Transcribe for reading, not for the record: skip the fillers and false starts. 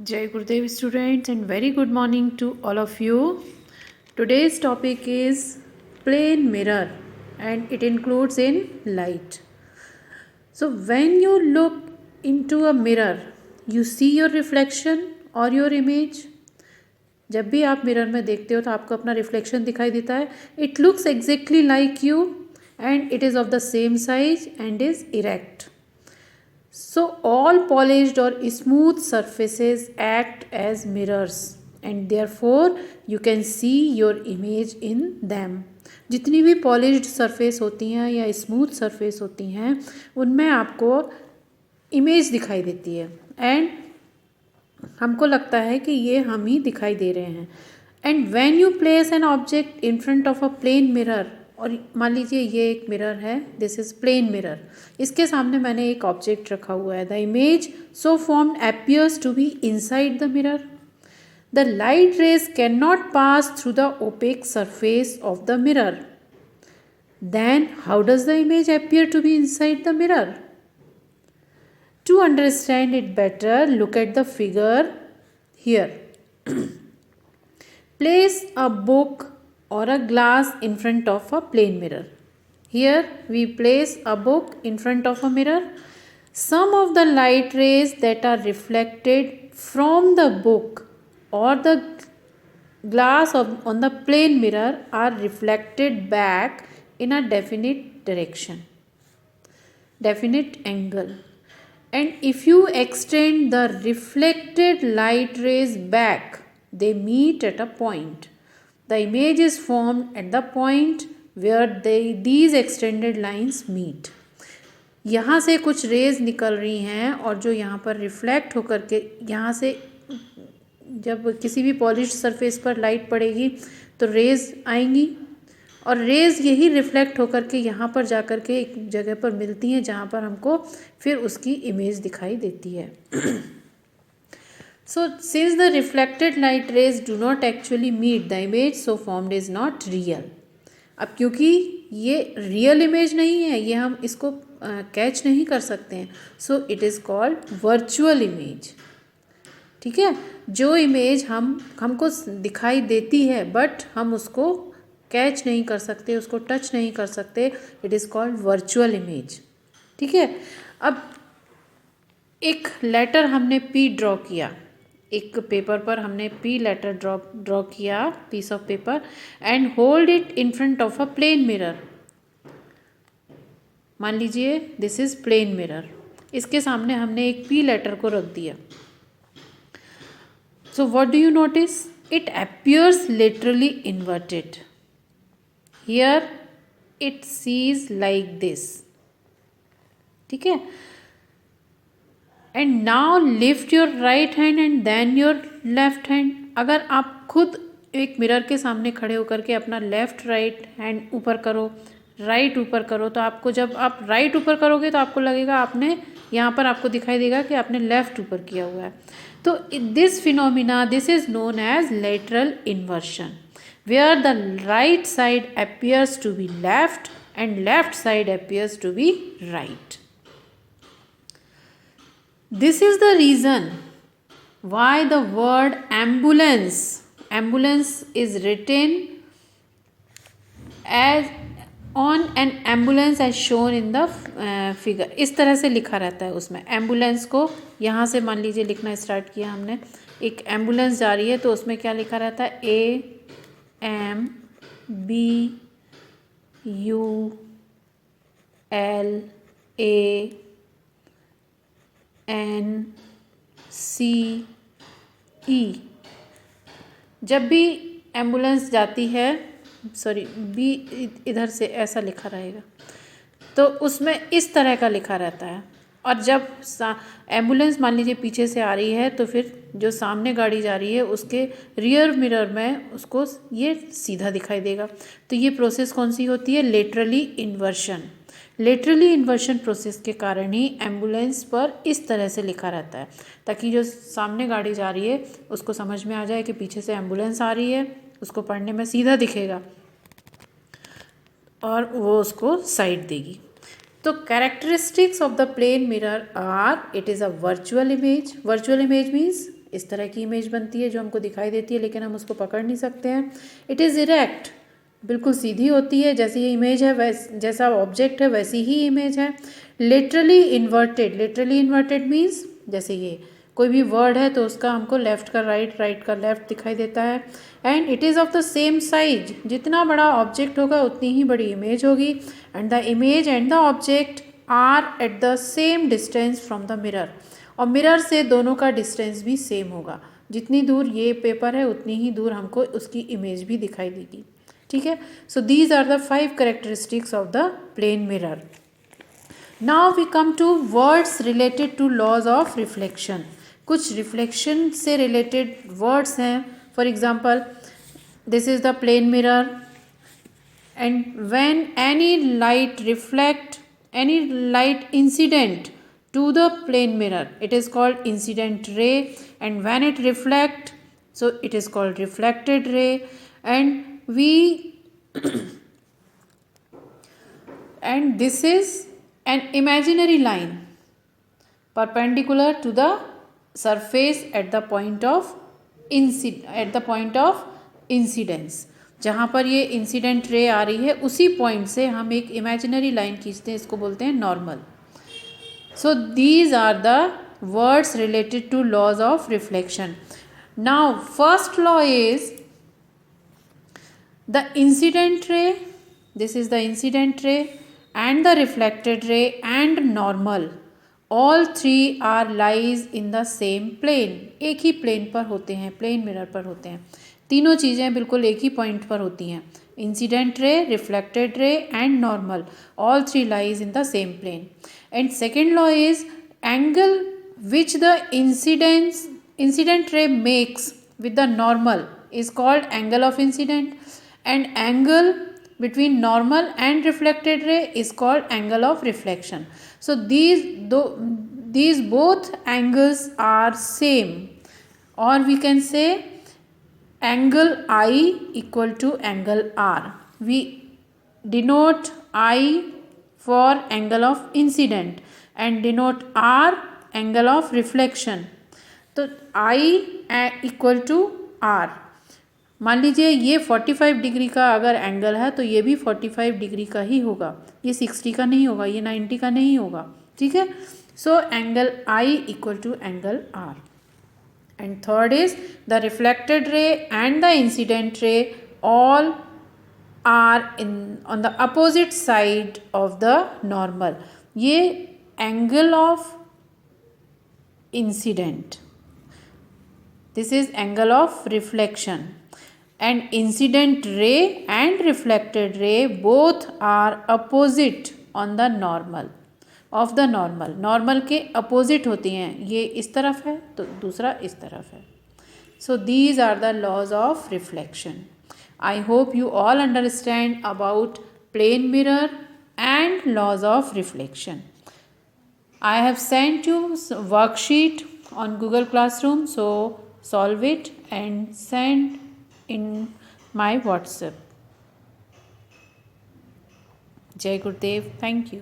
Jai Gurudev students and very good morning to all of you. Today's topic is plane mirror and it includes in light. So when you look into a mirror, you see your reflection or your image. जब भी आप mirror में देखते हो तो आपको अपना reflection दिखाई देता है. It looks exactly like you and it is of the same size and is erect. So all polished or smooth surfaces act as mirrors and therefore you can see your image in them. जितनी भी polished surface होती हैं या smooth surface होती हैं उनमें आपको image दिखाई देती है एंड हमको लगता है कि ये हम ही दिखाई दे रहे हैं. And when you place an object in front of a plane mirror, और मान लीजिए ये एक मिरर है, दिस इज़ प्लेन मिरर, इसके सामने मैंने एक ऑब्जेक्ट रखा हुआ है. The image so formed appears to be inside the mirror. The light rays can not pass through the opaque surface of the mirror. Then how does the image appear to be inside the mirror? To understand it better, look at the figure here. Place a book or a glass in front of a plane mirror. Here we place a book in front of a mirror. Some of the light rays that are reflected from the book or the glass on the plane mirror are reflected back in a definite direction, definite angle. And if you extend the reflected light rays back, they meet at a point. The image is formed at the point where these extended lines meet. यहाँ से कुछ raise निकल रही हैं और जो यहाँ पर रिफ्लेक्ट होकर के यहाँ से जब किसी भी पॉलिश्ड सरफेस पर लाइट पड़ेगी तो रेज आएंगी और रेज यही रिफ्लेक्ट होकर के यहाँ पर जाकर के एक जगह पर मिलती हैं जहाँ पर हमको फिर उसकी इमेज दिखाई देती है. So since the reflected light rays do not actually meet the image so formed is not real. अब क्योंकि ये रियल इमेज नहीं है, ये हम इसको कैच नहीं कर सकते हैं, so it is called virtual image. ठीक है, जो इमेज हमको दिखाई देती है बट हम उसको कैच नहीं कर सकते, उसको टच नहीं कर सकते, it is called virtual image. ठीक है, अब एक लेटर हमने पी ड्रॉ किया, एक पेपर पर हमने पी लेटर ड्रॉ किया, piece of paper, and hold it in front of a plane mirror. मान लीजिए दिस इज़ प्लेन मिरर, इसके सामने हमने एक पी लेटर को रख दिया. So what do you notice? It appears literally inverted. Here it sees like this. ठीक है, and now lift your right hand and then your left hand. अगर आप खुद एक मिरर के सामने खड़े होकर के अपना लेफ्ट राइट हैंड ऊपर करो, राइट ऊपर करो, तो आपको जब आप राइट ऊपर करोगे तो आपको लगेगा आपने यहाँ पर आपको दिखाई देगा कि आपने लेफ्ट ऊपर किया हुआ है. तो this phenomena, this is known as lateral inversion, where the right side appears to be left and left side appears to be right. This is the reason why the word ambulance is written as on an ambulance as shown in the figure. इस तरह से लिखा रहता है उसमें. Ambulance को यहाँ से मान लीजिए लिखना स्टार्ट किया हमने, एक एम्बुलेंस जा रही है तो उसमें क्या लिखा रहता है? AMBULANCE. जब भी एम्बुलेंस जाती है, सॉरी बी इधर से ऐसा लिखा रहेगा, तो उसमें इस तरह का लिखा रहता है. और जब एम्बुलेंस मान लीजिए पीछे से आ रही है तो फिर जो सामने गाड़ी जा रही है उसके रियर मिरर में उसको ये सीधा दिखाई देगा. तो ये प्रोसेस कौन सी होती है? Laterally inversion. Laterally inversion process के कारण ही एम्बुलेंस पर इस तरह से लिखा रहता है, ताकि जो सामने गाड़ी जा रही है उसको समझ में आ जाए कि पीछे से एम्बुलेंस आ रही है, उसको पढ़ने में सीधा दिखेगा और वो उसको साइड देगी. तो characteristics of the plane mirror are, it is a virtual image. Virtual image means इस तरह की इमेज बनती है जो हमको दिखाई देती है, लेकिन हम उसको पकड़ नहीं सकते हैं। इट इज़ इरेक्ट, बिल्कुल सीधी होती है, जैसी ये इमेज है जैसा ऑब्जेक्ट है वैसी ही इमेज है। Literally inverted, literally inverted means जैसे ये कोई भी वर्ड है तो उसका हमको लेफ़्ट का राइट, राइट का लेफ़्ट दिखाई देता है। And it is of the same size, जितना बड़ा ऑब्जेक्ट होगा उतनी ही बड़ी इमेज होगी। And the image and the object are at the same distance from the mirror, और मिरर से दोनों का डिस्टेंस भी सेम होगा। जितनी दूर ये पेपर है उतनी ही दूर हमको उसकी इमेज भी दिखाई देगी। ठीक है, so these are the 5 characteristics of the plane mirror. Now we come to words related to laws of reflection. कुछ रिफ्लेक्शन से रिलेटेड वर्ड्स हैं। For example, this is the plane mirror, and when any light reflect, any light incident to the plane mirror, it is called incident ray, and when it reflect, so it is called reflected ray. And we and this is an imaginary line perpendicular to the surface at the point of incidence. जहाँ पर ये incident ray आ रही है उसी point से हम एक imaginary line खींचते हैं, इसको बोलते हैं normal. So these are the words related to laws of reflection. Now first law is the incident ray, this is the incident ray and the reflected ray and normal, all 3 are lies in the same plane. एक ही plane पर होते हैं, plane mirror पर होते हैं। तीनों चीज़ें बिल्कुल एक ही पॉइंट पर होती हैं, incident ray, reflected ray and normal, all 3 lies in the same plane. And second law is angle which the incident ray makes with the normal is called angle of incident, and angle between normal and reflected ray is called angle of reflection. So these both angles are same, or we can say angle I equal to angle R. We denote I for angle of incident and denote R angle of reflection. तो I equal to R, मान लीजिए ये 45 degree का अगर angle है तो ये भी 45 डिग्री का ही होगा, ये 60 का नहीं होगा, ये 90 का नहीं होगा। ठीक है, so angle I equal to angle R. And third is the reflected ray and the incident ray all are on the opposite side of the normal. ये angle of incident, this is angle of reflection, and incident ray and reflected ray both are opposite on the normal of the normal. normal के opposite होती हैं, ये इस तरफ है तो दूसरा इस तरफ है। so these are the laws of reflection. I hope you all understand about plane mirror and laws of reflection. I have sent you worksheet on Google Classroom, so solve it and send in my WhatsApp. Jai Gurudev. Thank you.